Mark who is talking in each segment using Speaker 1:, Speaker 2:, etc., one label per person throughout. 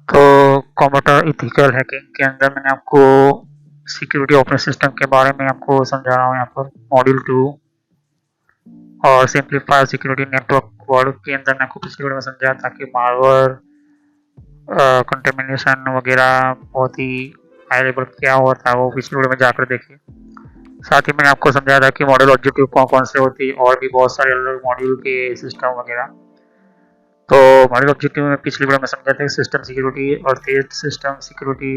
Speaker 1: तो computer ethical hacking के अंदर मैंने आपको सिक्योरिटी ऑपरेटिंग सिस्टम के बारे में आपको समझा रहा हूँ यहाँ पर मॉड्यूल 2 और सिंप्लीफाई सिक्योरिटी नेटवर्क वर्ड के अंदर मैंने आपको पिछले वीडियो में समझाया था कि मालवेयर कंटेमिनेशन वगैरह बहुत ही हाई लेवल क्या होता है वो पिछले वीडियो में जाकर देखिए। साथ ही मैंने आपको समझाया था कि मॉड्यूल ऑब्जेक्टिव कौन कौन से होती है और भी बहुत सारे अलग मॉड्यूल के सिस्टम वगैरह। तो मॉड्यूल ऑब्जेक्टिव में पिछली वीडियो में समझा था सिस्टम सिक्योरिटी और तेज सिस्टम सिक्योरिटी,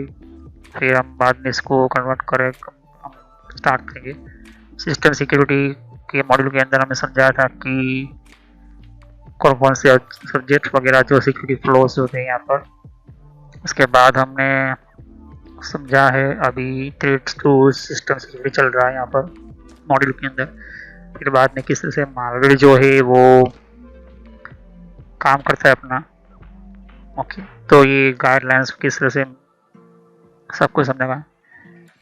Speaker 1: फिर हम बाद में इसको कन्वर्ट करें हम स्टार्ट करेंगे। सिस्टम सिक्योरिटी के मॉड्यूल के अंदर हमने समझाया था कि कौन कौन से सब्जेक्ट वगैरह जो सिक्योरिटी फ्लोस होते हैं यहाँ पर। उसके बाद हमने समझा है अभी थ्रेड्स टू सिस्टम सिक्योरिटी चल रहा है यहाँ पर मॉड्यूल के अंदर। फिर बाद में किस तरह से मालवेयर जो है वो काम करता है अपना। ओके, तो ये गाइडलाइंस किस तरह से सब कुछ समझेगा।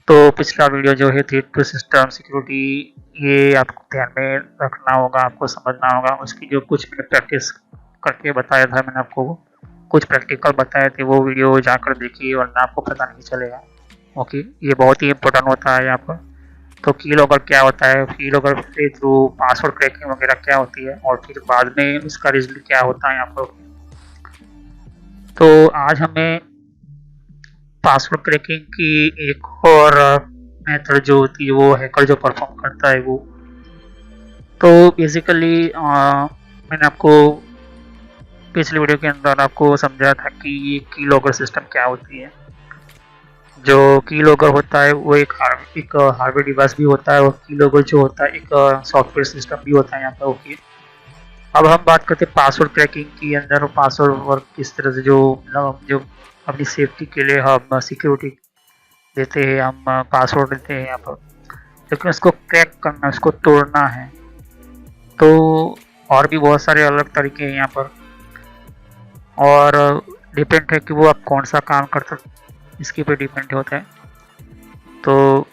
Speaker 1: तो पिछला वीडियो जो है थ्रेड टू सिस्टम सिक्योरिटी, ये आपको ध्यान में रखना होगा, आपको समझना होगा। उसकी जो कुछ मैंने प्रैक्टिस करके बताया था, मैंने आपको कुछ प्रैक्टिकल बताए थे, वो वीडियो जाकर देखिए वरना आपको पता नहीं चलेगा। ओके, ये बहुत ही इंपॉर्टेंट होता है यहाँ पर। तो कीलॉगर क्या होता है, कीलॉगर के थ्रू पासवर्ड क्रैकिंग वगैरह क्या होती है और फिर बाद में उसका रिजल्ट क्या होता है यहाँ पर। तो आज हमें पासवर्ड क्रैकिंग की एक और मेथड जो होती है वो हैकर जो परफॉर्म करता है वो। तो बेसिकली मैंने आपको पिछले वीडियो के अंदर आपको समझाया था कि ये कीलॉगर सिस्टम क्या होती है। जो कीलॉगर होता है वो एक हार्डवेयर डिवाइस भी होता है और कीलॉगर जो होता है एक सॉफ्टवेयर सिस्टम भी होता है यहाँ पर। ओके, अब हम बात करते हैं पासवर्ड क्रैकिंग के अंदर। पासवर्ड वर्क किस तरह से जो अपनी सेफ्टी के लिए हम सिक्योरिटी देते हैं, हम पासवर्ड देते हैं यहाँ पर, लेकिन उसको क्रैक करना, उसको तोड़ना है। तो और भी बहुत सारे अलग तरीके हैं यहाँ पर और डिपेंड है कि वो आप कौन सा काम करते इसके पे डिपेंड होता है। तो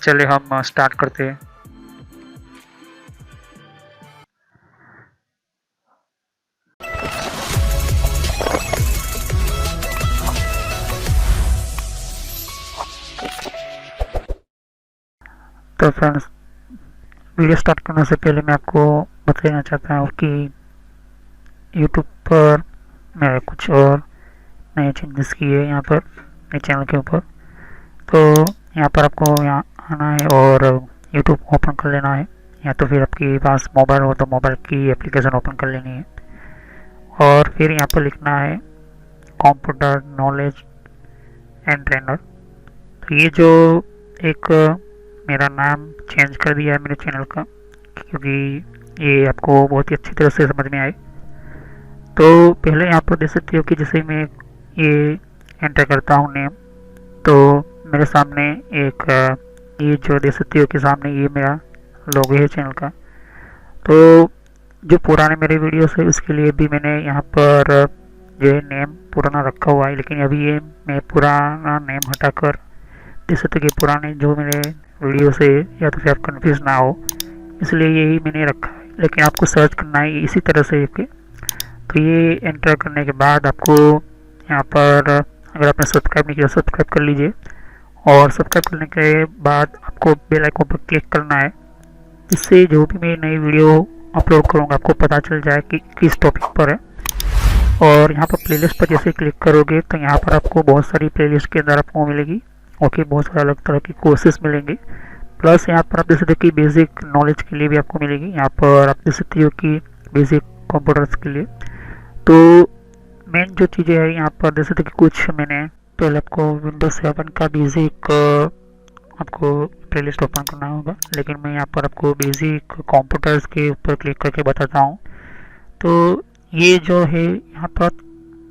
Speaker 1: चले हम स्टार्ट करते हैं। तो फ्रेंड्स, वीडियो स्टार्ट करने से पहले मैं आपको बताना चाहता हूँ कि यूट्यूब पर मैंने कुछ और नए चेंजेस किए यहाँ पर मेरे चैनल के ऊपर। तो यहाँ पर आपको यहाँ आना है और यूट्यूब ओपन कर लेना है, या तो फिर आपके पास मोबाइल हो तो मोबाइल की एप्लीकेशन ओपन कर लेनी है और फिर यहाँ पर लिखना है कंप्यूटर नॉलेज एंड ट्रेनर। तो ये जो एक मेरा नाम चेंज कर दिया है मेरे चैनल का, क्योंकि ये आपको बहुत ही अच्छी तरह से समझ में आए। तो पहले यहाँ पर देख सकते हो कि जैसे मैं ये एंटर करता हूँ नेम, तो मेरे सामने एक ये जो देख सकते हो कि सामने ये मेरा लोगो है चैनल का। तो जो पुराने मेरे वीडियोस है उसके लिए भी मैंने यहाँ पर जो है नेम पुराना रखा हुआ है, लेकिन अभी ये मैं पुराना नेम हटाकर देख सकते हो कि पुराने जो मेरे वीडियो से, या तो फिर आप कन्फ्यूज ना हो इसलिए यही मैंने रखा है। लेकिन आपको सर्च करना है इसी तरह से के। तो ये एंटर करने के बाद आपको यहाँ पर अगर आपने सब्सक्राइब नहीं किया सब्सक्राइब कर लीजिए और सब्सक्राइब करने के बाद आपको बेल आइकन पर क्लिक करना है, जिससे जो भी मैं नई वीडियो अपलोड करूँगा आपको पता चल जाए कि किस टॉपिक पर है। और यहाँ पर प्लेलिस्ट पर जैसे क्लिक करोगे तो यहाँ पर आपको बहुत सारी प्लेलिस्ट के अंदर आपको मिलेगी। ओके, बहुत सारे अलग तरह की कोर्सेज मिलेंगे। प्लस यहाँ पर आप देख सकते हो कि बेसिक नॉलेज के लिए भी आपको मिलेगी। यहाँ पर आप देख सकते हो कि बेसिक कंप्यूटर्स के लिए। तो मेन जो चीज़ें हैं यहाँ पर देख सकते हो कि कुछ मैंने पहले आपको विंडोज 7 का बेसिक आपको प्लेलिस्ट ओपन करना होगा, लेकिन मैं यहाँ पर आपको बेसिक कंप्यूटर्स के ऊपर क्लिक करके बताता हूँ। तो ये जो है यहाँ पर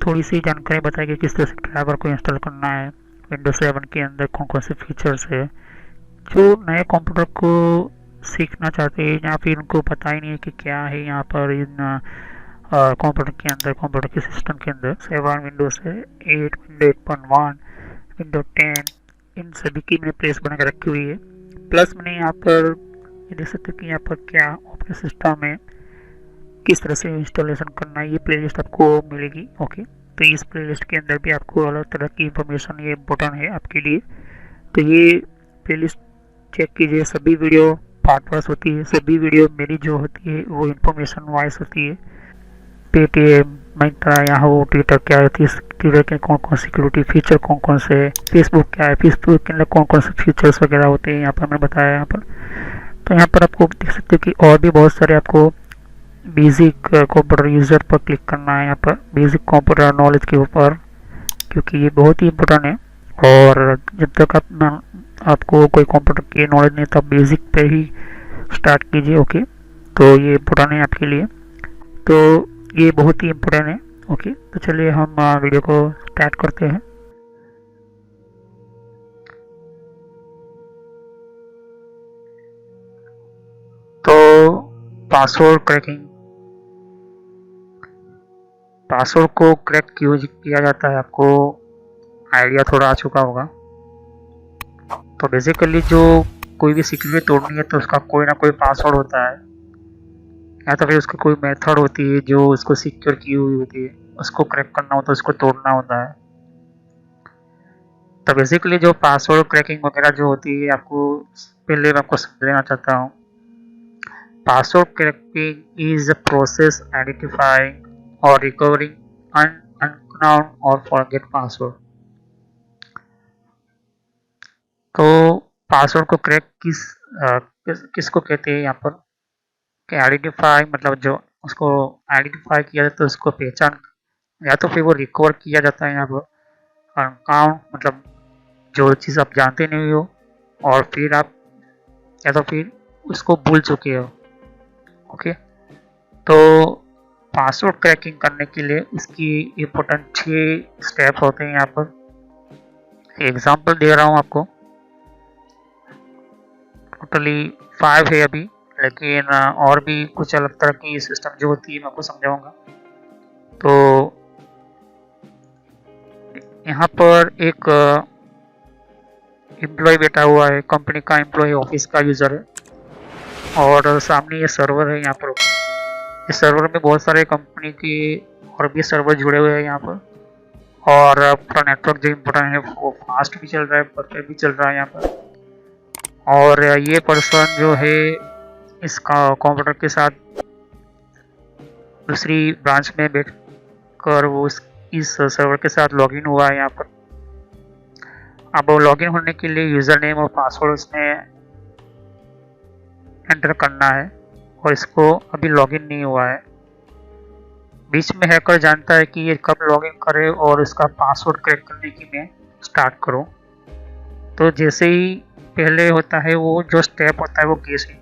Speaker 1: थोड़ी सी जानकारी बताएगी किस तरह से ड्राइवर को इंस्टॉल करना है विंडोज 7 के अंदर, कौन कौन से फीचर्स है। जो नए कंप्यूटर को सीखना चाहते हैं या फिर उनको पता ही नहीं है कि क्या है यहाँ पर इन कंप्यूटर के अंदर, कंप्यूटर के सिस्टम के अंदर 7 विंडोज है, 8 विंडो 8.1 विंडो 10, इन सभी की मैंने प्लेस बना कर रखी हुई है। प्लस मैंने यहाँ पर ये देख सकते हो कि यहाँ पर क्या ऑपरेटिंग सिस्टम है, किस तरह से इंस्टॉलेशन करना है, ये प्लेलिस्ट आपको मिलेगी। ओके, तो इस प्लेलिस्ट के अंदर भी आपको अलग तरह की इंफॉर्मेशन ये इम्पोर्टेंट है आपके लिए। तो ये प्लेलिस्ट चेक कीजिए, सभी वीडियो पार्ट वाइज होती है, सभी वीडियो मेरी जो होती है वो इंफॉर्मेशन वाइज होती है। पेटीएम, मिंत्रा, याहू, ट्विटर क्या है, ट्विटर के कौन कौन सिक्योरिटी फीचर कौन कौन से, फेसबुक क्या है, फेसबुक के अंदर कौन कौन से फीचर्स वगैरह होते हैं, यहाँ पर मैंने बताया यहाँ पर। तो यहाँ पर आपको देख सकते हो कि और भी बहुत सारे आपको बेसिक कंप्यूटर यूज़र पर क्लिक करना है, यहाँ पर बेसिक कंप्यूटर नॉलेज के ऊपर, क्योंकि ये बहुत ही इम्पोर्टेंट है। और जब तक आपको कोई कंप्यूटर की नॉलेज नहीं, तब बेसिक पे ही स्टार्ट कीजिए। ओके, तो ये इम्पोर्टेंट है आपके लिए, तो ये बहुत ही इम्पोर्टेंट है। ओके, तो चलिए हम वीडियो को स्टार्ट करते हैं। तो पासवर्ड क्रैकिंग, पासवर्ड को क्रैक क्यों किया जाता है आपको आइडिया थोड़ा आ चुका होगा। तो बेसिकली जो कोई भी सिक्योरिटी तोड़नी है तो उसका कोई ना कोई पासवर्ड होता है, या तो फिर उसकी कोई मेथड होती है जो उसको सिक्योर की हुई होती है, उसको क्रैक करना होता है, उसको तोड़ना होता है। तो बेसिकली जो पासवर्ड क्रैकिंग वगैरह जो होती है, आपको पहले मैं आपको समझाना चाहता हूँ। Password cracking is a process identifying और रिकवरिंग अननोन और फॉरगेट पासवर्ड। तो पासवर्ड को क्रैक किसको कहते हैं यहाँ पर, कि आइडेंटिफाई मतलब जो उसको आइडेंटिफाई किया जाता है, उसको पहचान, या तो फिर वो रिकवर किया जाता है यहाँ पर, अनकाउंट मतलब जो चीज़ आप जानते नहीं हो, और फिर आप या तो फिर उसको भूल चुके हो। ओके, तो पासवर्ड क्रैकिंग करने के लिए उसकी इम्पोर्टेंट 6 स्टेप होते हैं। यहाँ पर एग्जांपल दे रहा हूँ आपको, टोटली 5 है अभी, लेकिन और भी कुछ अलग तरह की सिस्टम जो होती है मैं आपको समझाऊंगा। तो यहाँ पर एक एम्प्लॉय बैठा हुआ है, कंपनी का एम्प्लॉय, ऑफिस का यूज़र है, और सामने ये सर्वर है। यहाँ पर इस सर्वर में बहुत सारे कंपनी के और भी सर्वर जुड़े हुए हैं यहाँ पर, और पूरा नेटवर्क जो इम्पोर्टेंट है वो फास्ट भी चल रहा है, परफेक्ट भी चल रहा है यहाँ पर। और ये पर्सन जो है इस कंप्यूटर के साथ दूसरी ब्रांच में बैठ कर वो इस सर्वर के साथ लॉगिन हुआ है यहाँ पर। अब लॉगिन होने के लिए यूज़र नेम और पासवर्ड उसमें एंटर करना है, और इसको अभी लॉगिन नहीं हुआ है। बीच में हैकर जानता है कि ये कब लॉगिन करे और इसका पासवर्ड क्रैक करने की मैं स्टार्ट करूं। तो जैसे ही पहले होता है वो जो स्टेप होता है वो गेसिंग।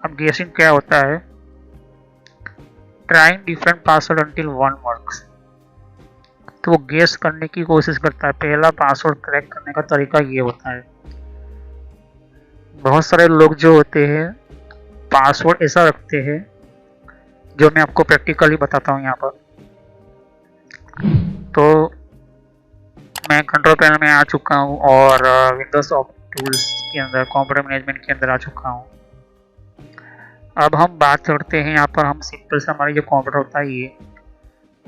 Speaker 1: अब गेसिंग क्या होता है, trying different password until one works. तो वो गेस करने की कोशिश करता है, पहला पासवर्ड क्रैक करने का तरीका ये होता है। बहुत सारे लोग जो होते हैं पासवर्ड ऐसा रखते हैं, जो मैं आपको प्रैक्टिकली बताता हूँ यहाँ पर। तो मैं कंट्रोल पैनल में आ चुका हूँ और विंडोज टूल्स के अंदर कंप्यूटर मैनेजमेंट के अंदर आ चुका हूँ। अब हम बात करते हैं यहाँ पर, हम सिंपल से हमारा जो कंप्यूटर होता है ये।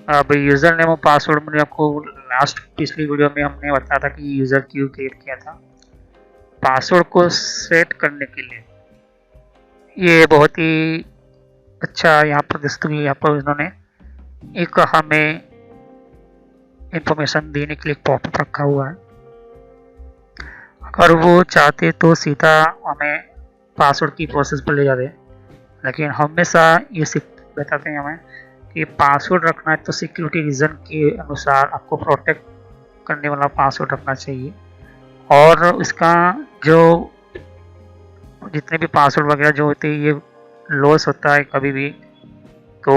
Speaker 1: अब यूज़र नेम और पासवर्ड मैंने आपको लास्ट पिछली वीडियो में हमने बताया था कि यूज़र क्यों क्रिएट किया था। पासवर्ड को सेट करने के लिए ये बहुत ही अच्छा यहाँ पर दोस्तों, यहाँ पर उन्होंने एक हमें इंफॉर्मेशन देने के लिए पॉपअप रखा हुआ है। अगर वो चाहते तो सीधा हमें पासवर्ड की प्रोसेस पर ले जाते, लेकिन हमेशा ये बताते हैं हमें कि पासवर्ड रखना है तो सिक्योरिटी रीजन के अनुसार आपको प्रोटेक्ट करने वाला पासवर्ड रखना चाहिए। और इसका जो जितने भी पासवर्ड वगैरह जो होते हैं ये लॉस होता है कभी भी, तो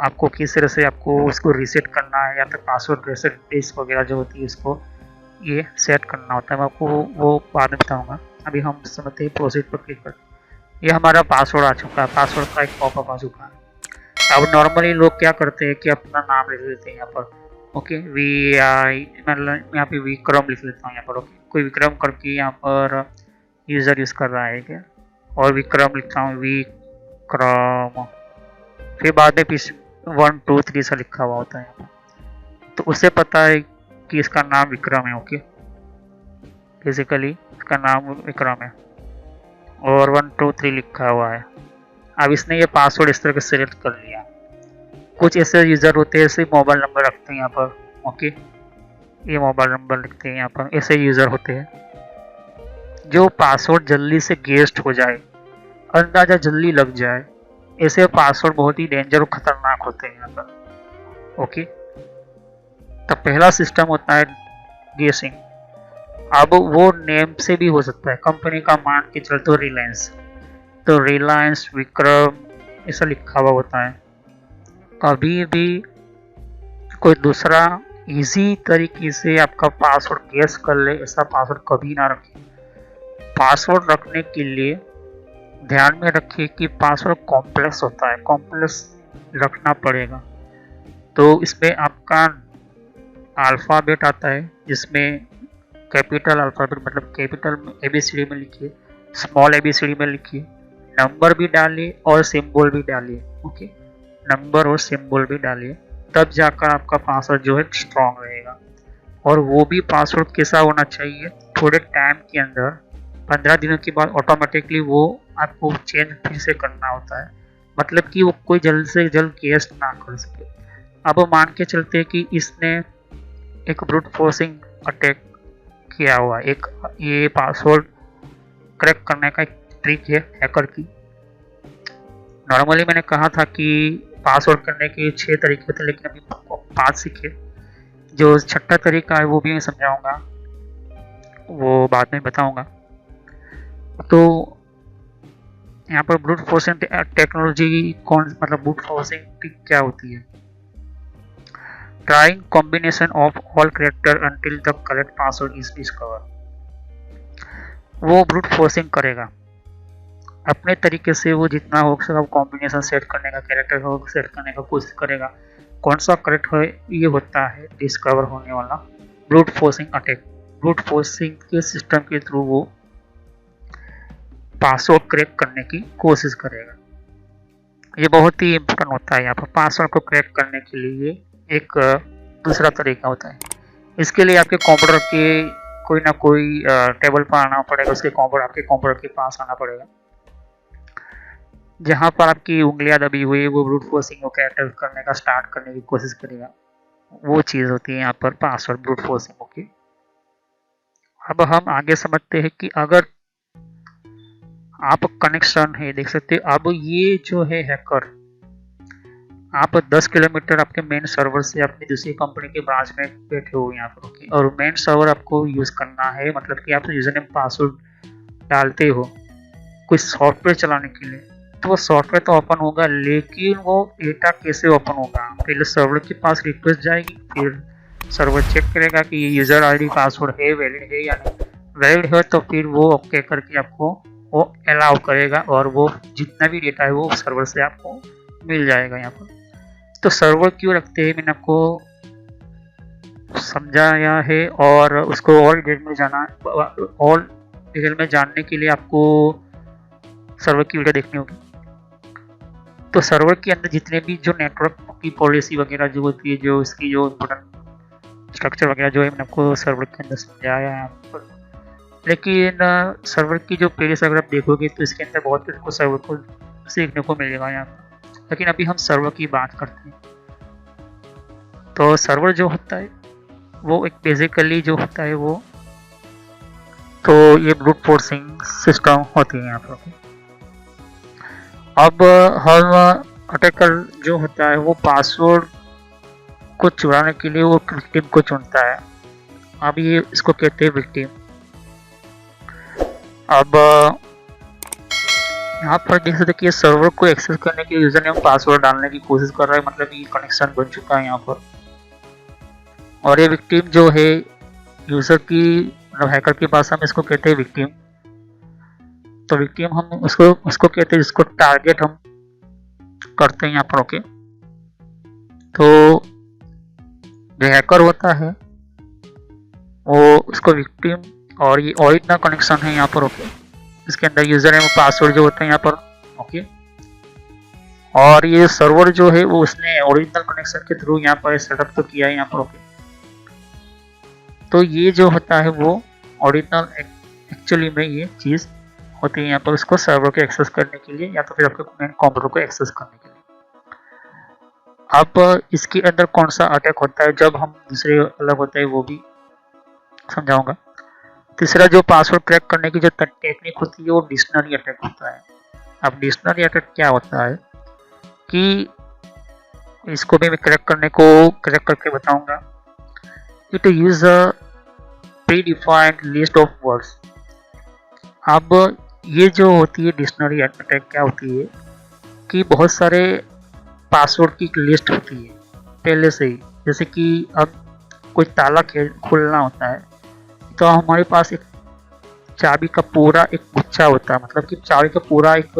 Speaker 1: आपको किस तरह से आपको उसको रीसेट करना है, या फिर पासवर्ड रीसेट डिस्क वगैरह जो होती है इसको ये सेट करना होता है। मैं आपको वो बाद में बताऊँगा। अभी हम समझते हैं प्रोसीड पर क्लिक कर, ये हमारा पासवर्ड आ चुका है, पासवर्ड का एक पॉपअप आ चुका है। अब नॉर्मली लोग क्या करते हैं कि अपना नाम लिख लेते हैं यहाँ पर। ओके, मतलब यहाँ पे विक्रम लिख लेता हूँ यहाँ पर। ओके, कोई विक्रम करके यहाँ पर यूज़र यूज़ कर रहा है क्या, और विक्रम लिखता हूँ, विक्रम, फिर बाद में 1 2 3 ऐसा लिखा हुआ होता है यहाँ पर। तो उसे पता है कि इसका नाम विक्रम है। ओके, बेसिकली इसका नाम विक्रम है और 123 लिखा हुआ है। अब इसने ये पासवर्ड इस तरह से सिलेक्ट कर लिया। कुछ ऐसे यूज़र होते हैं, ऐसे मोबाइल नंबर रखते हैं यहाँ पर। ओके, ये मोबाइल नंबर लिखते हैं यहाँ पर। ऐसे यूज़र होते हैं जो पासवर्ड जल्दी से गेस्ट हो जाए, अंदाज़ा जल्दी लग जाए। ऐसे पासवर्ड बहुत ही डेंजर और ख़तरनाक होते हैं यहाँ पर। ओके, तो पहला सिस्टम होता है गेसिंग। अब वो नेम से भी हो सकता है, कंपनी का मान के चलते हो रिलायंस, तो रिलायंस विक्रम ऐसा लिखा हुआ होता है। कभी भी कोई दूसरा इजी तरीके से आपका पासवर्ड गेस कर ले, ऐसा पासवर्ड कभी ना रखें। पासवर्ड रखने के लिए ध्यान में रखिए कि पासवर्ड कॉम्प्लेक्स होता है, कॉम्प्लेक्स रखना पड़ेगा। तो इसमें आपका अल्फ़ाबेट आता है, जिसमें कैपिटल अल्फ़ाबेट मतलब कैपिटल ABCD में लिखिए, स्मॉल ABCD में लिखिए, नंबर भी डालिए और सिंबल भी डालिए। ओके, नंबर और सिंबल भी डालिए, तब जाकर आपका पासवर्ड जो है स्ट्रॉन्ग रहेगा। और वो भी पासवर्ड कैसा होना चाहिए, थोड़े टाइम के अंदर 15 दिनों के बाद ऑटोमेटिकली वो आपको चेंज फिर से करना होता है, मतलब कि वो कोई जल्द से जल्द गेस ना कर सके। अब मान के चलते हैं कि इसने एक ब्रूट फोर्सिंग अटैक किया हुआ, एक ये पासवर्ड क्रैक करने का एक ट्रिक है हैकर की। नॉर्मली मैंने कहा था कि पासवर्ड करने के 6 तरीके होते हैं, लेकिन अभी 5 सीखे। जो 6ठा तरीका है वो भी मैं समझाऊंगा, वो बाद में बताऊंगा। तो यहाँ पर ब्रूट फोर्सिंग टेक्नोलॉजी कौन, मतलब ब्रूट फोर्सिंग क्या होती है? Trying combination of all character until the correct password is discover. वो ब्रूट फोर्सिंग करेगा अपने तरीके से, वो जितना हो सके कॉम्बिनेशन सेट करने का, कैरेक्टर को सेट करने का कोशिश करेगा। कौन सा करेक्ट है ये होता है डिस्कवर होने वाला brute forcing attack. Brute forcing के सिस्टम के थ्रू वो पासवर्ड क्रैक करने की कोशिश करेगा। ये बहुत ही इम्पोर्टेंट होता है। यहाँ पर पासवर्ड को क्रैक करने के लिए एक दूसरा तरीका होता है। इसके लिए आपके कंप्यूटर के कोई ना कोई टेबल पर आना पड़ेगा, उसके कंप्यूटर आपके कंप्यूटर के पास आना पड़ेगा, जहाँ पर आपकी उंगलियां दबी हुई वो ब्रूट फोर्सिंग को कैरेक्टर करने का स्टार्ट करने की कोशिश करेगा। वो चीज़ होती है यहाँ पर पासवर्ड ब्रूट फोर्सिंग। ओके, अब हम आगे समझते हैं कि अगर आप कनेक्शन है, देख सकते हैं अब ये जो है हैकर, आप 10 किलोमीटर आपके मेन सर्वर से अपनी दूसरी कंपनी के ब्रांच में बैठे हो यहाँ पर। ओके, और मेन सर्वर आपको यूज़ करना है, मतलब कि आप यूजर नेम पासवर्ड डालते हो कोई सॉफ्टवेयर चलाने के लिए, तो वो सॉफ्टवेयर तो ओपन होगा, लेकिन वो डेटा कैसे ओपन होगा? पहले सर्वर के पास रिक्वेस्ट जाएगी, फिर सर्वर चेक करेगा कि ये यूज़र ID पासवर्ड है, वैलिड है या नहीं। वैलिड है तो फिर वो ओके करके आपको वो अलाउ करेगा, और वो जितना भी डेटा है वो सर्वर से आपको मिल जाएगा यहाँ पर। तो सर्वर क्यों रखते हैं मैंने आपको समझाया है, और उसको और डिटेल में जाना, और डिटेल में जानने के लिए आपको सर्वर की वीडियो देखनी होगी। तो सर्वर के अंदर जितने भी जो नेटवर्क की पॉलिसी वगैरह जो होती है, जो इसकी जो इम्पोर्टेंट स्ट्रक्चर वगैरह जो है मैंने आपको सर्वर के अंदर समझाया है यहाँ पर। लेकिन सर्वर की जो प्लेलिस्ट अगर आप देखोगे तो इसके अंदर बहुत कुछ को सर्वर को सीखने को मिलेगा यहाँ पर। लेकिन अभी हम सर्वर की बात करते हैं। तो सर्वर जो होता है वो एक बेसिकली जो होता है वो, तो ये ब्रूट फोर्सिंग सिस्टम होती है यहाँ पर। अब हम अटैकर जो होता है वो पासवर्ड को चुराने के लिए वो विक्टिम को चुनता है। अब ये इसको कहते हैं विक्टिम। अब यहाँ पर देख सकते कि ये सर्वर को एक्सेस करने के लिए यूजर नेम पासवर्ड डालने की कोशिश कर रहा है, मतलब ये कनेक्शन बन चुका है यहाँ पर। और ये विक्टिम जो है यूजर की, मतलब हैकर के पास, हम इसको कहते हैं विक्टिम। तो विक्टिम हम उसको कहते हैं जिसको टारगेट हम करते हैं यहाँ पर। ओके, तो जो हैकर होता है वो उसको विक्टिम, और ये ओरिजिनल कनेक्शन है यहाँ पर। ओके, इसके अंदर यूजर नेम पासवर्ड जो होता है यहाँ पर। ओके, और ये सर्वर जो है वो उसने ओरिजिनल कनेक्शन के थ्रू यहाँ पर सेटअप तो किया है यहाँ पर। ओके, तो ये जो होता है वो ओरिजिनल एक्चुअली में ये चीज़ होती है यहाँ पर, उसको सर्वर को एक्सेस करने के लिए या तो फिर आपके मेन कंप्यूटर को एक्सेस करने के लिए। अब इसके अंदर कौन सा अटैक होता है जब हम दूसरे अलग होता है वो भी समझाऊंगा। तीसरा जो पासवर्ड क्रैक करने की जो टेक्निक होती है वो डिक्शनरी अटैक होता है। अब डिक्शनरी अटैक क्या होता है कि इसको भी मैं क्रैक करके बताऊंगा। It use a pre defined list of words. अब ये जो होती है डिक्शनरी अटैक क्या होती है कि बहुत सारे पासवर्ड की लिस्ट होती है पहले से ही। जैसे कि अब कोई ताला खोलना होता है तो हमारे पास एक चाबी का पूरा एक गुच्छा होता है, मतलब कि चाबी का पूरा एक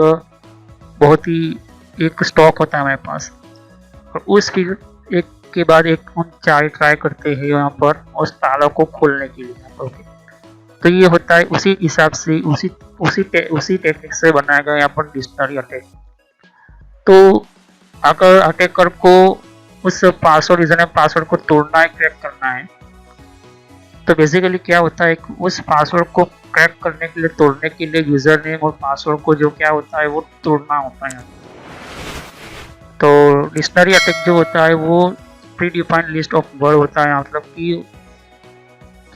Speaker 1: बहुत ही एक स्टॉक होता है हमारे पास। और उस फिर एक के बाद एक हम चाबी ट्राई करते हैं यहाँ पर उस ताला को खोलने के लिए यहाँ पर। तो ये होता है उसी हिसाब से उसी टेक्निक से बनाया गया यहाँ पर डिक्शनरी अटैक। तो अगर अटैकर को उस पासवर्ड यूजर पासवर्ड को तोड़ना है, क्रैक करना है, तो बेसिकली क्या होता है कि उस पासवर्ड को क्रैक करने के लिए, तोड़ने के लिए यूजर नेम और पासवर्ड को जो क्या होता है वो तोड़ना होता है। तो डिक्शनरी अटैक जो होता है वो pre defined list of word होता है, मतलब कि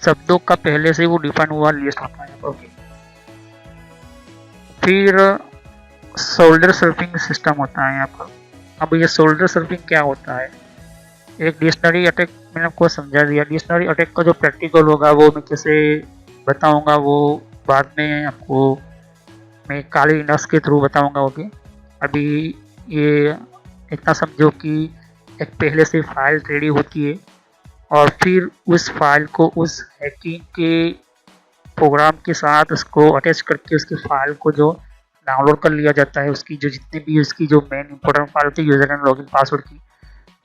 Speaker 1: शब्दों का पहले से वो डिफाइन हुआ लिस्ट होता है। ओके, फिर शोल्डर सर्फिंग सिस्टम होता है यहाँ पर। अब ये शोल्डर सर्फिंग क्या होता है? एक डिक्शनरी अटैक मैंने आपको समझा दिया। डिक्शनरी अटैक का जो प्रैक्टिकल होगा वो मैं कैसे बताऊंगा वो बाद में आपको मैं काली लिनक्स के थ्रू बताऊंगा। ओके, अभी ये इतना समझो कि एक पहले से फाइल रेडी होती है और फिर उस फाइल को उस हैकिंग के प्रोग्राम के साथ उसको अटैच करके उसकी फाइल को जो डाउनलोड कर लिया जाता है, उसकी जो जितनी भी उसकी जो मेन इंपॉर्टेंट फाइल होती है यूजर एंड लॉगिन पासवर्ड की,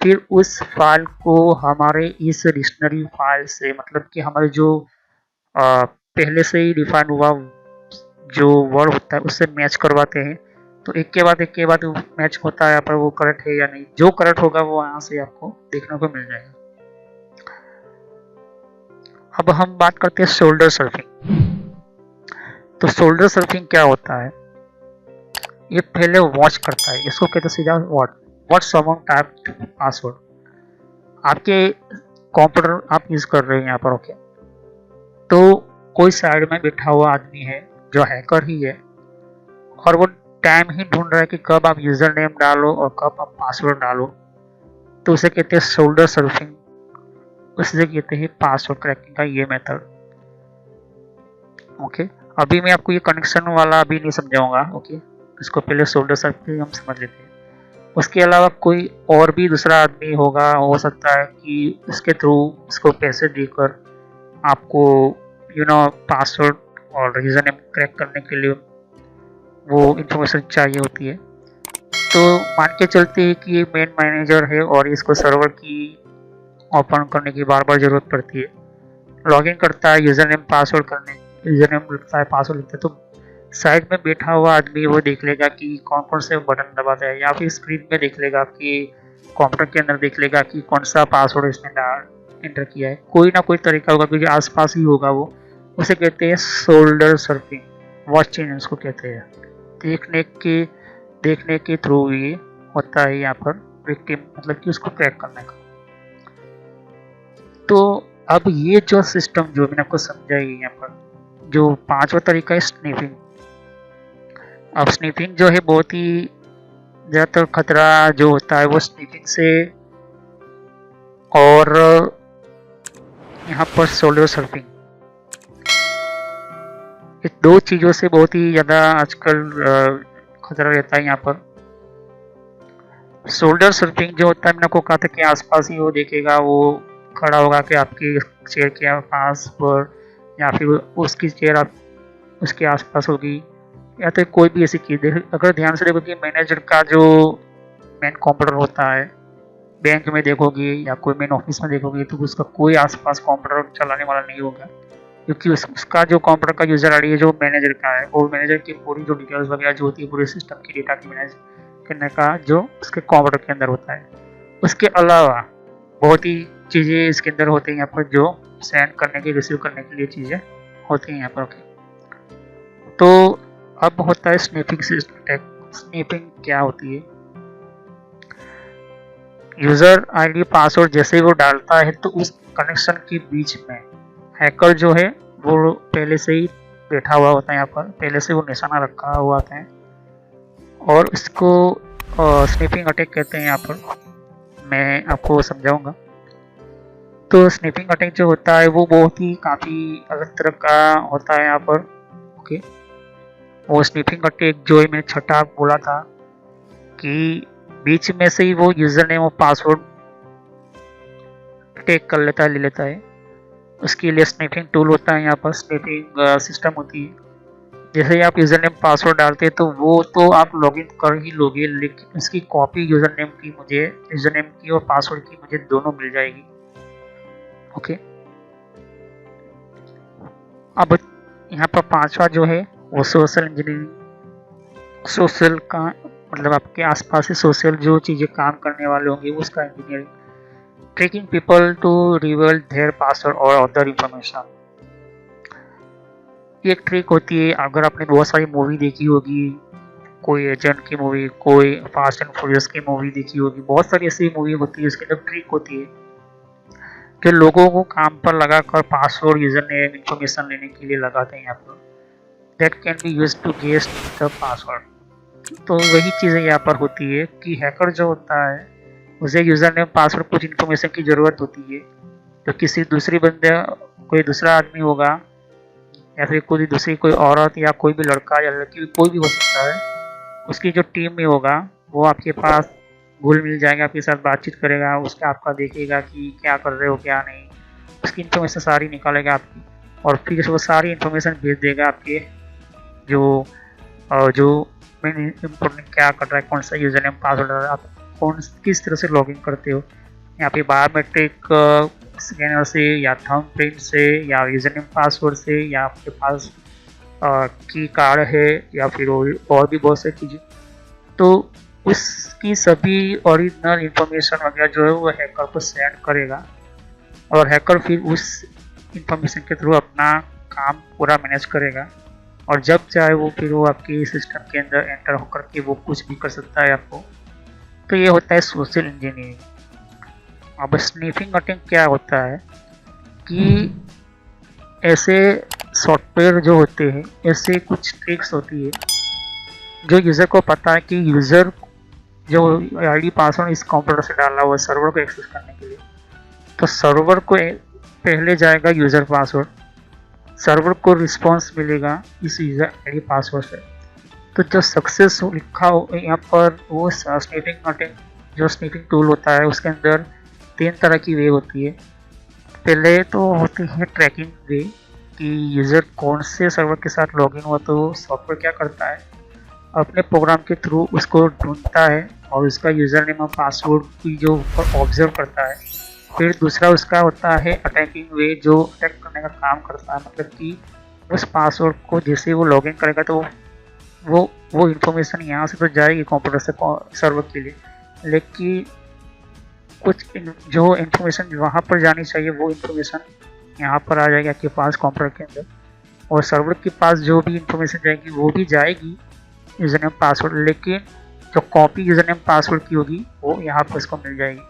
Speaker 1: फिर उस फाइल को हमारे इस डिक्शनरी फाइल से, मतलब कि हमारे जो पहले से ही डिफाइन हुआ जो वर्ड होता है उससे मैच करवाते हैं। तो एक के बाद मैच होता है यहाँ पर, वो करेक्ट है या नहीं। जो करेक्ट होगा वो यहाँ से आपको देखने को मिल जाएगा। अब हम बात करते हैं शोल्डर सर्फिंग। तो शोल्डर सर्फिंग क्या होता है? ये पहले वॉच करता है, इसको कहते हैं सीधा व्हाट समवन टाइप पासवर्ड। आपके कंप्यूटर आप यूज कर रहे हैं यहाँ पर। ओके, तो कोई साइड में बैठा हुआ आदमी है जो हैकर ही है और वो टाइम ही ढूंढ रहा है कि कब आप यूजर नेम डालो और कब आप पासवर्ड डालो। तो उसे कहते हैं शोल्डर सर्फिंग, उसे कहते हैं पासवर्ड क्रैकिंग का ये मेथड। ओके, अभी मैं आपको ये कनेक्शन वाला अभी नहीं समझाऊंगा। ओके, इसको पहले शोल्डर सर्फिंग हम समझ लेते हैं। उसके अलावा कोई और भी दूसरा आदमी होगा, हो सकता है कि उसके थ्रू उसको पैसे देकर आपको पासवर्ड और यूजर नेम क्रैक करने के लिए वो इंफॉर्मेशन चाहिए होती है। तो मान के चलते हैं कि ये मेन मैनेजर है और इसको सर्वर की ओपन करने की बार बार ज़रूरत पड़ती है। लॉगिन करता है, यूजर नेम पासवर्ड करने यूजर नेम लिखता है, पासवर्ड लिखता है। तो साइड में बैठा हुआ आदमी वो देख लेगा कि कौन कौन से बटन दबाता है, या फिर स्क्रीन में देख लेगा कि कंप्यूटर के अंदर देख लेगा कि कौन सा पासवर्ड इसने एंटर किया है। कोई ना कोई तरीका होगा क्योंकि आसपास ही होगा वो। उसे कहते हैं शोल्डर सर्फिंग, वॉचिंग उसको कहते हैं। देखने के थ्रू ये होता है यहाँ पर विक्टिम, मतलब कि उसको क्रैक करने का। तो अब ये जो सिस्टम जो मैंने आपको समझाई यहाँ पर, जो पांचवा तरीका है स्नीफिंग। अब स्नीफिंग जो है बहुत ही ज़्यादातर खतरा जो होता है वो स्नीफिंग से और यहाँ पर शोल्डर सर्फिंग, इस दो चीज़ों से बहुत ही ज़्यादा आजकल खतरा रहता है यहाँ पर। शोल्डर सर्फिंग जो होता है मैंने आपको कहा था कि आसपास ही वो देखेगा, वो खड़ा होगा कि आपकी चेयर के पास पर, या फिर उसकी चेयर आप उसके आसपास होगी, या तो कोई भी ऐसी चीज़। अगर ध्यान से देखोगे मैनेजर का जो मेन कंप्यूटर होता है, बैंक में देखोगे या कोई मेन ऑफिस में देखोगे, तो उसका कोई आसपास कंप्यूटर चलाने वाला नहीं होगा, क्योंकि उसका जो कंप्यूटर का यूजर आईडी है जो मैनेजर का है, और मैनेजर की पूरी जो डिटेल्स वगैरह जो होती है पूरे सिस्टम की डेटा की मैनेज करने का जो उसके कंप्यूटर के अंदर होता है। उसके अलावा बहुत ही चीज़ें इसके अंदर होती हैं यहाँ पर, जो सेंड करने की रिसीव करने के लिए चीज़ें होती हैं यहाँ पर। ओके, तो अब होता है स्नैपिंग सिस्टम अटैक। स्नैपिंग क्या होती है? यूज़र आईडी पासवर्ड जैसे ही वो डालता है तो उस कनेक्शन के बीच में हैकर जो है वो पहले से ही बैठा हुआ होता है, यहाँ पर पहले से वो निशाना रखा हुआ होता है और इसको स्नैपिंग अटैक कहते हैं। यहाँ पर मैं आपको समझाऊंगा। तो स्नैपिंग अटैक जो होता है वो बहुत ही काफ़ी अलग तरह का होता है यहाँ पर। ओके, वो स्नैपिंग अटैक जो है मैंने छठा बोला था कि बीच में से ही वो यूज़र नेम और पासवर्ड टेक कर लेता है, ले लेता है। उसके लिए स्नैपिंग टूल होता है यहाँ पर, स्नैपिंग सिस्टम होती है। जैसे ही आप यूज़र नेम पासवर्ड डालते हैं तो वो तो आप लॉगिन कर ही लोगे, लेकिन उसकी कॉपी यूज़र नेम की और पासवर्ड की मुझे दोनों मिल जाएगी। ओके, अब यहाँ पर पांचवा जो है वो सोशल इंजीनियरिंग। सोशल का मतलब आपके आसपास से सोशल जो चीज़ें काम करने वाले होंगे उसका engineering. Tracking people to reveal their password और अदर इंफॉर्मेशन। ये एक ट्रिक होती है। अगर आपने बहुत सारी मूवी देखी होगी, कोई एजेंट की मूवी, कोई फास्ट एंड फ्यूरियस की मूवी देखी होगी, बहुत सारी ऐसी मूवी होती है, उसके अंदर ट्रिक होती है जो लोगों को काम पर लगाकर पासवर्ड यूजर नेम इंफॉर्मेशन लेने के लिए लगाते हैं यहाँ पर। That can be use to guess the password. तो वही चीज़ें यहाँ पर होती है कि हैकर जो होता है उसे यूजर नेम पासवर्ड कुछ इन्फॉर्मेशन की ज़रूरत होती है, तो किसी दूसरी बंदे, कोई दूसरा आदमी होगा या फिर कोई औरत या कोई भी लड़का या लड़की, कोई भी हो सकता है, उसकी जो टीम में होगा वो आपके पास घुल मिल जाएगा, आपके साथ बातचीत करेगा, उसका आपका देखेगा कि क्या कर रहे हो क्या नहीं, उसकी इन्फॉर्मेशन सारी निकालेगा आपकी और फिर वो सारी इन्फॉर्मेशन भेज देगा आपके जो मेन इम्पोर्टेंट क्या कर रहा है, कौन सा यूजर नेम पासवर्ड, आप किस तरह से लॉगिन करते हो। यहाँ पे बायोमेट्रिक स्कैनर से या थंबप्रिंट से या यूजर नेम पासवर्ड से या आपके पास की कार्ड है या फिर और भी बहुत सारी चीज़ें, तो उसकी सभी ओरिजिनल इंफॉर्मेशन वगैरह जो है वो हैकर को सेंड करेगा और हैकर फिर उस इंफॉर्मेशन के थ्रू अपना काम पूरा मैनेज करेगा और जब चाहे वो फिर वो आपके सिस्टम के अंदर एंटर होकर के वो कुछ भी कर सकता है आपको। तो ये होता है सोशल इंजीनियरिंग। अब स्नैपिंग अटैक क्या होता है कि ऐसे सॉफ्टवेयर जो होते हैं, ऐसे कुछ ट्रिक्स होती है जो यूज़र को पता है कि यूज़र जो आईडी पासवर्ड इस कंप्यूटर से डाला हुआ सर्वर को एक्सेस करने के लिए, तो सर्वर को पहले जाएगा यूज़र पासवर्ड, सर्वर को रिस्पांस मिलेगा इस यूज़र आईडी पासवर्ड से। तो जो सक्सेस लिखा हो यहाँ पर वो स्नैपिंग अटैक जो स्नैपिंग टूल होता है उसके अंदर 3 तरह की वे होती है। पहले तो होती है ट्रैकिंग वे कि यूज़र कौन से सर्वर के साथ लॉगिन हुआ, तो सॉफ्टवेयर क्या करता है अपने प्रोग्राम के थ्रू उसको ढूंढता है और उसका यूज़र नेम और पासवर्ड की जो ऊपर ऑब्जर्व करता है। फिर दूसरा उसका होता है अटैकिंग वे जो अटैक करने का काम करता है, मतलब कि उस पासवर्ड को जैसे वो लॉगिन करेगा तो वो इन्फॉर्मेशन यहाँ से तो जाएगी कंप्यूटर से सर्वर के लिए, लेकिन कुछ जो इन्फॉर्मेशन वहाँ पर जानी चाहिए वो इन्फॉर्मेशन यहाँ पर आ जाएगी आपके पास कंप्यूटर के अंदर और सर्वर के पास जो भी इन्फॉर्मेशन जाएगी वो भी जाएगी यूज़र नेम पासवर्ड, लेकिन जो कॉपी यूज़र नेम पासवर्ड की होगी वो यहाँ पर इसको मिल जाएगी।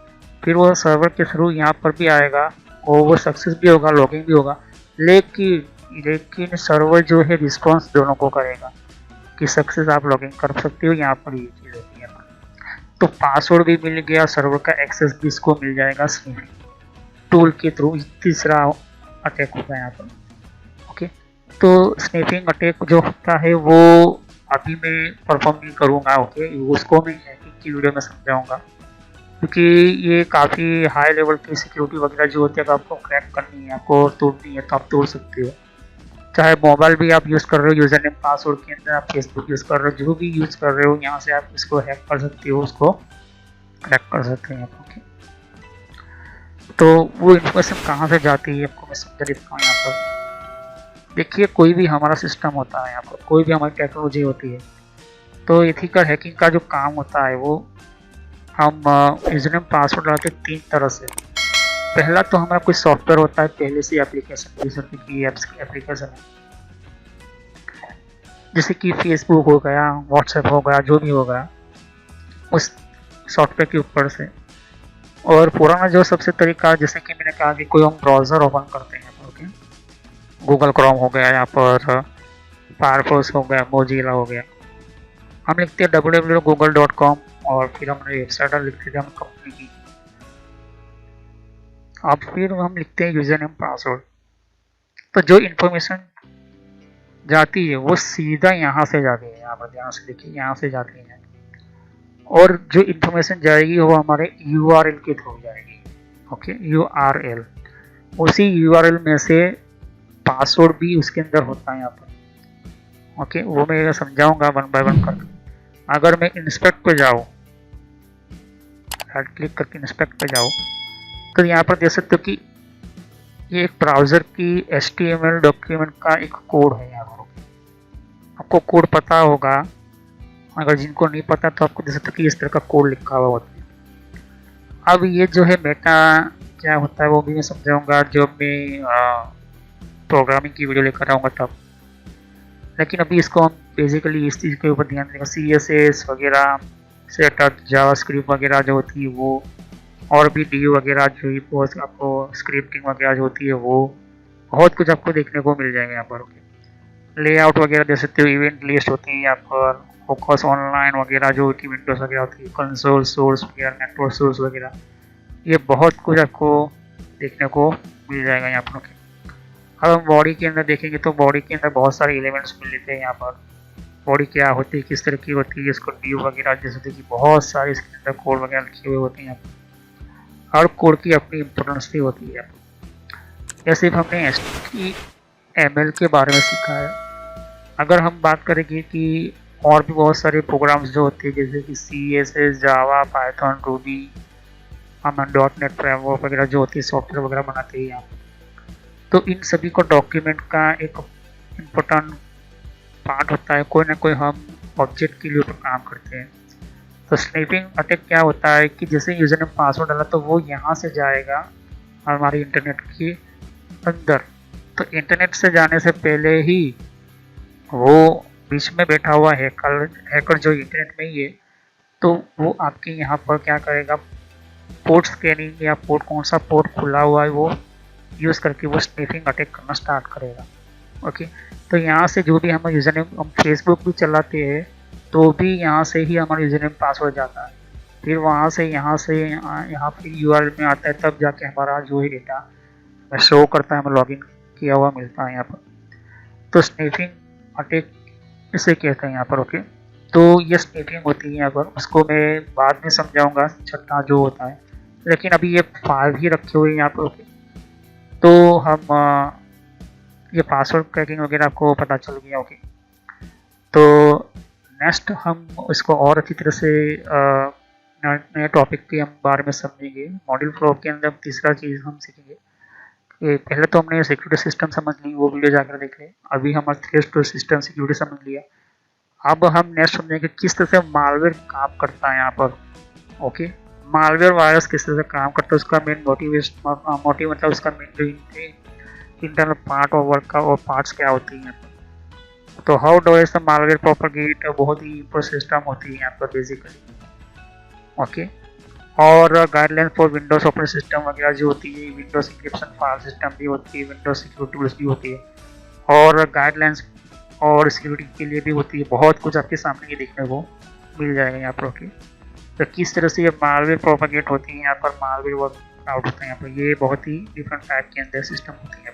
Speaker 1: फिर वो सर्वर के थ्रू यहाँ पर भी आएगा और वो सक्सेस भी होगा, लॉगिन भी होगा, लेकिन सर्वर जो है रिस्पॉन्स दोनों को करेगा कि सक्सेस आप लॉगिन कर सकते हो। यहाँ पर ये चीज़ होती है। तो पासवर्ड भी मिल गया, सर्वर का एक्सेस भी इसको मिल जाएगा स्नैपिंग टूल के थ्रू। तीसरा अटैक होगा यहाँ पर। ओके, तो स्नैपिंग अटैक जो होता है वो अभी मैं परफॉर्म नहीं करूँगा। ओके, उसको मैं हैकिंग की वीडियो में समझाऊँगा क्योंकि ये काफ़ी हाई लेवल की सिक्योरिटी वगैरह जो होती है, अगर आपको क्रैक करनी है, आपको तोड़नी है तो आप तोड़ सकते हो। चाहे मोबाइल भी आप यूज़ कर रहे हो, यूज़र नेम पासवर्ड के अंदर आप फेसबुक यूज़ कर रहे हो, जो भी यूज़ कर रहे हो यहाँ से आप इसको हैक कर सकते हो, उसको क्रैक कर सकते हैं। ओके, तो वो इन्फॉर्मेशन कहाँ से जाती है आपको मैं समझा देता हूँ। यहाँ पर देखिए, कोई भी हमारा सिस्टम होता है, यहाँ पर कोई भी हमारी टेक्नोलॉजी होती है, तो एथिकल हैकिंग का जो काम होता है वो हम यूजर नेम पासवर्ड डालते हैं 3 तरह से। पहला तो हमारा कोई सॉफ्टवेयर होता है पहले से एप्लीकेशन, जैसे कि ऐप्स की एप्लीकेशन है, जैसे कि फेसबुक हो गया, व्हाट्सएप हो गया, जो भी हो गया उस सॉफ्टवेयर के ऊपर से। और पुराना जो सबसे तरीका, जैसे कि मैंने कहा कि कोई हम ब्राउज़र ओपन करते हैं, ओके, गूगल क्रोम हो गया, यहाँ पर फायरफॉक्स हो गया, मोजिला हो गया, हम लिखते हैं www.google.com और फिर हमने वेबसाइट लिखते थे हम कंपनी की। अब फिर हम लिखते हैं यूजर नेम पासवर्ड। तो जो इन्फॉर्मेशन जाती है वो सीधा यहाँ से जाती है, यहाँ पर ध्यान से देखिए, यहाँ से जाती है, और जो इन्फॉर्मेशन जाएगी वो हमारे URL के थ्रू जाएगी। ओके, URL, उसी URL में से पासवर्ड भी उसके अंदर होता है यहाँ पर। ओके, वो मैं समझाऊंगा वन बाय वन करके। अगर मैं इंस्पेक्ट पे जाऊँ, राइट क्लिक करके इंस्पेक्ट पे जाऊँ, तो यहाँ पर देख सकते हो कि ये एक ब्राउज़र की HTML डॉक्यूमेंट का एक कोड है। यहाँ पर आपको कोड पता होगा, अगर जिनको नहीं पता तो आपको देख सकते हो कि इस तरह का कोड लिखा हुआ होता है। अब ये जो है मेटा क्या होता है वो भी मैं समझाऊंगा जब मैं प्रोग्रामिंग की वीडियो लेकर आऊँगा तब। लेकिन अभी इसको हम बेसिकली इस चीज़ के ऊपर ध्यान देंगे, CSS वगैरह, सेटअप, जावास्क्रिप्ट वगैरह जो होती है वो, और भी डी वगैरह जो ही बहुत आपको स्क्रिप्टिंग वगैरह जो होती है वो बहुत कुछ आपको देखने को मिल जाएगा यहाँ पर। लेआउट वगैरह दे सकते हो, इवेंट लिस्ट होती है यहाँ पर, फोकस ऑनलाइन वगैरह जो होती है, विंडोज वगैरह होती है, कंसोल सोर्स वगैरह, नेटवर्क सोर्स वगैरह, ये बहुत कुछ आपको देखने को मिल जाएगा यहाँ पर। अब हम बॉडी के अंदर देखेंगे तो बॉडी के अंदर बहुत सारे एलिमेंट्स मिल लेते हैं यहाँ पर। बॉडी क्या होती है, किस तरह की होती है, इसको ड्यू वगैरह जैसे देखिए बहुत सारे इसके अंदर कोड वगैरह लिखे हुए होते हैं यहाँ पर। हर कोड की अपनी इम्पोर्टेंस भी होती है। जैसे हमने HTML के बारे में सीखा है, अगर हम बात करेंगे कि और भी बहुत सारे प्रोग्राम्स जो होते हैं जैसे कि CSS, जावा, पाइथन, रूबी, हम .NET फ्रेमवर्क वगैरह जो होती है, सॉफ्टवेयर वगैरह बनाते हैं यहाँ, तो इन सभी को डॉक्यूमेंट का एक इम्पोर्टेंट पार्ट होता है। कोई ना कोई हम ऑब्जेक्ट के लिए ऊपर काम करते हैं। तो स्नैपिंग अटैक क्या होता है कि जैसे यूजर ने पासवर्ड डाला तो वो यहाँ से जाएगा हमारी इंटरनेट के अंदर। तो इंटरनेट से जाने से पहले ही वो बीच में बैठा हुआ हैकर जो इंटरनेट में ही है, तो वो आपके यहाँ पर क्या करेगा, पोर्ट स्कैनिंग या पोर्ट कौन सा पोर्ट खुला हुआ है वो यूज़ करके वो स्नैपिंग अटैक करना स्टार्ट करेगा। ओके, तो यहाँ से जो भी हम यूज़र नेम, हम फेसबुक भी चलाते हैं तो भी यहाँ से ही हमारा यूज़र नेम पासवर्ड जाता है, फिर वहाँ से यहाँ फिर URL में आता है, तब जाके हमारा जो है डेटा शो करता है, हमें लॉगिन किया हुआ मिलता है यहाँ पर। तो स्नैपिंग अटैक इसे कहते हैं यहाँ पर। ओके, तो ये स्नैपिंग होती है यहाँ पर, उसको मैं बाद में समझाऊंगा छठा जो होता है, लेकिन अभी ये 5 ही रखे हुए हैं यहाँ पर। ओके, तो हम ये पासवर्ड क्रैकिंग वगैरह आपको पता चल गया। ओके, तो नेक्स्ट हम इसको और अच्छी तरह से नए टॉपिक के हम बारे में समझेंगे। मॉड्यूल फ्लो के अंदर तीसरा चीज़ हम सीखेंगे, पहले तो हमने सिक्योरिटी सिस्टम समझ ली, वो वीडियो जाकर देख लें। अभी हमारा थ्रेट सिस्टम सिक्योरिटी समझ लिया। अब हम नेक्स्ट समझेंगे किस तरह से मालवेयर काम करता है यहाँ पर। ओके, मालवेयर वायरस किस तरह से काम करता है, उसका मेन मोटिव मतलब उसका मेन जो इंटरनल पार्ट और वर्क का और पार्ट्स क्या होती हैं। तो how does the malware propagate, बहुत ही इंपॉर्टेंट सिस्टम होती है यहाँ पर बेसिकली। ओके, और guideline for Windows operating system वगैरह जो होती है, विंडोज इंक्रिप्शन फाइल सिस्टम भी होती है, विंडोज सिक्योरिटी टूल्स भी होती है, और गाइडलाइंस और सिक्योरिटी के लिए भी होती है। बहुत कुछ आपके सामने ये देखने को मिल जाएगा यहाँ पर। ओके, तो किस तरह से ये मालवेयर प्रोपेगेट होती है यहाँ पर, मालवेयर वर्क आउट होता है यहाँ पर, ये बहुत ही डिफरेंट टाइप के अंदर सिस्टम होती है।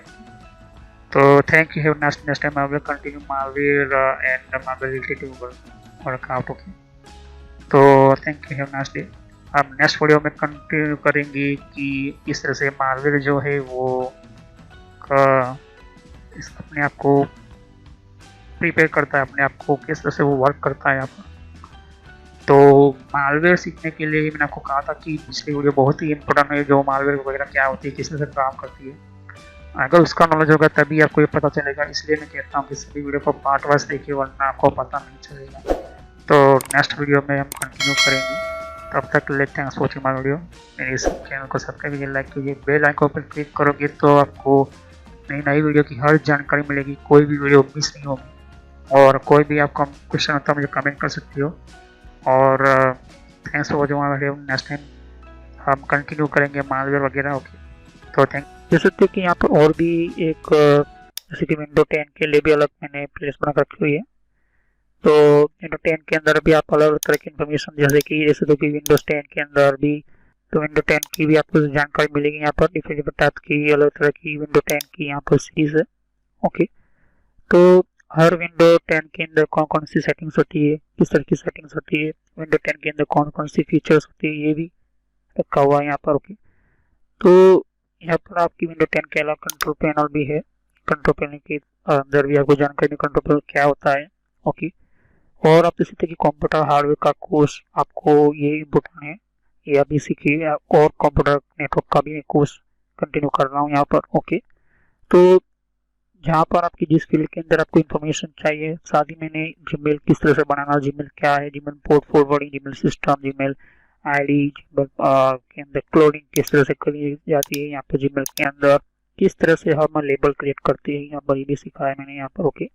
Speaker 1: तो thank you, next time I will continue malware and malware related work out. Okay, तो थैंक यू, नाइस डे। हम नेक्स्ट वीडियो में कंटिन्यू करेंगे कि किस तरह से मालवेयर जो है वो अपने आप को प्रिपेयर करता है, अपने आप को किस तरह से वो वर्क करता है यहाँ पर। तो मालवेयर सीखने के लिए मैंने आपको कहा था कि पिछली वीडियो बहुत ही इंपॉर्टेंट है, जो मालवेयर वगैरह क्या होती है, किस तरह से काम करती है। अगर उसका नॉलेज होगा तभी आपको ये पता चलेगा, इसलिए मैं कहता हूँ कि सभी वीडियो को पार्ट वाइज देखिए, वरना आपको पता नहीं चलेगा। तो नेक्स्ट वीडियो में हम कंटिन्यू करेंगे। तब तक ले thanks for watching my video. मेरे इस चैनल को सब्सक्राइब कीजिए, लाइक कीजिए, बेल आइकन पर क्लिक करोगे तो आपको नई नई वीडियो की हर जानकारी मिलेगी, कोई भी वीडियो मिस नहीं होगी। और कोई भी आपका क्वेश्चन होता है मुझे कमेंट कर सकते हो। और thanks for watching my video. Next time हम कंटिन्यू करेंगे मालवेयर वगैरह। ओके, तो थैंक जैसे कि यहाँ पर और भी एक जैसे कि विंडो 10 के लिए भी अलग मैंने प्लेलिस्ट बना रखी हुई है। तो विंडो 10 के अंदर भी आप अलग अलग तरह की इन्फॉर्मेशन जैसे कि विंडोज 10 के अंदर भी तो विंडो 10 की भी आपको जानकारी मिलेगी। यहाँ पर डिफरेंट टाइप की अलग तरह की विंडो 10 की यहाँ पर सीरीज है। ओके, तो हर विंडो 10 के अंदर कौन कौन सी सेटिंग्स होती है, किस तरह की सेटिंग्स होती है, विंडो 10 के अंदर कौन कौन सी फीचर्स होती है, ये भी रखा हुआ है यहाँ पर। ओके, तो यहाँ पर आपकी विंडो 10 के अलावा कंट्रोल पैनल भी है। कंट्रोल पैनल के अंदर भी आपको जानकारी कंट्रोल पैनल क्या होता है। ओके, और आप इसी तरह की कंप्यूटर हार्डवेयर का कोर्स आपको ये इम्पोर्टेंट है, ये अभी सीखिए। और कंप्यूटर नेटवर्क का भी कोर्स कंटिन्यू कर रहा हूँ यहाँ पर। ओके, तो जहाँ पर आपकी जिस फील्ड के अंदर आपको इन्फॉर्मेशन चाहिए, साथ ही मैंने जीमेल किस तरह से बनाना, जीमेल क्या है, Gmail port forwarding, Gmail system, Gmail ID, Gmail के अंदर क्लोनिंग किस तरह से करी जाती है, यहाँ पर जीमेल के अंदर किस तरह से हम लेबल क्रिएट करते हैं, यहाँ पर ये भी सिखाया मैंने यहाँ पर। ओके,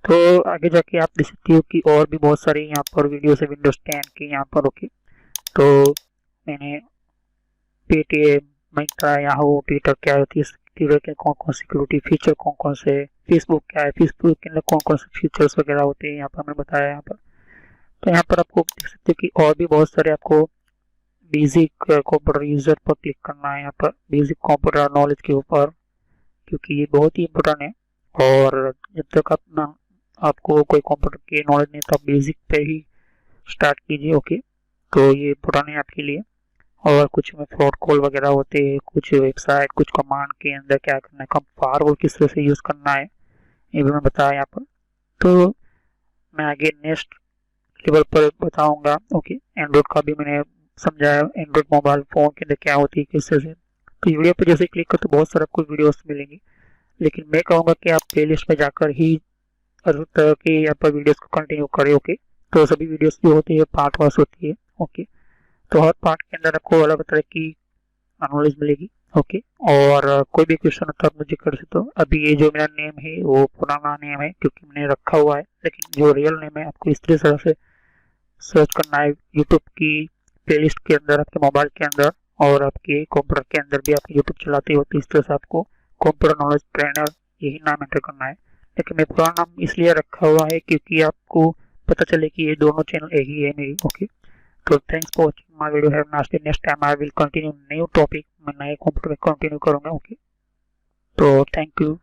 Speaker 1: तो आगे जाके आप देख सकते हो कि और भी बहुत सारे यहाँ पर वीडियो है विंडोज 10 के यहाँ पर। ओके, तो मैंने पेटीएम, मिंत्रा, याहू, ट्विटर क्या होती है, ट्विटर के कौन कौन सिक्योरिटी फीचर कौन कौन से, फेसबुक क्या है, फेसबुक के अंदर कौन कौन से फीचर्स वगैरह होते हैं यहाँ पर मैंने बताया यहाँ पर। तो यहाँ पर आपको देख सकते हो कि और भी बहुत सारे आपको बेसिक कंप्यूटर यूजर पर क्लिक करना है यहाँ पर, बेसिक कंप्यूटर नॉलेज के ऊपर, क्योंकि ये बहुत ही इम्पोर्टेंट है। और जब तक अपना आपको कोई कंप्यूटर की नॉलेज नहीं तो आप बेसिक पे ही स्टार्ट कीजिए। ओके, तो ये इम्पोर्टेंट है आपके लिए। और कुछ में फ्रॉड कॉल वगैरह होते हैं, कुछ वेबसाइट, कुछ कमांड के अंदर क्या करना है, कम फायरवॉल किस तरह से यूज़ करना है, ये भी मैं बताया यहाँ पर। तो मैं आगे नेक्स्ट लेवल पर बताऊंगा। ओके, एंड्रॉइड का भी मैंने समझाया, एंड्रॉइड मोबाइल फ़ोन के अंदर क्या होती है किस तरह से। तो वीडियो पर जैसे क्लिक कर तो बहुत सारे आपको वीडियोस मिलेंगी, लेकिन मैं कहूँगा कि आप प्ले लिस्ट में जाकर ही हर तरह की यहाँ पर वीडियोस को कंटिन्यू करें। ओके, तो सभी वीडियोस जो होती है पार्ट वाइज होती है। ओके, तो हर पार्ट के अंदर आपको अलग तरह की नॉलेज मिलेगी। ओके, और कोई भी क्वेश्चन होता है मुझे कर सकते हो। अभी ये जो मेरा नेम है वो पुराना नेम है क्योंकि मैंने रखा हुआ है, लेकिन जो रियल नेम है आपको इस तरह से सर्च करना है यूट्यूब की प्लेलिस्ट के अंदर, आपके मोबाइल के अंदर, और आपके कंप्यूटर के अंदर भी आप यूट्यूब चलाते हो तो इस तरह से आपको कंप्यूटर नॉलेज ट्रेनर यही नाम एंटर करना है। लेकिन मैं पुराना नाम इसलिए रखा हुआ है क्योंकि आपको पता चले कि ये दोनों चैनल एक ही है मेरी। Okay, so thanks for watching my video. Have a nice day. Next time I will continue new topic. मैं नए कंप्यूटर में कंटिन्यू करूँगा। ओके, तो थैंक यू।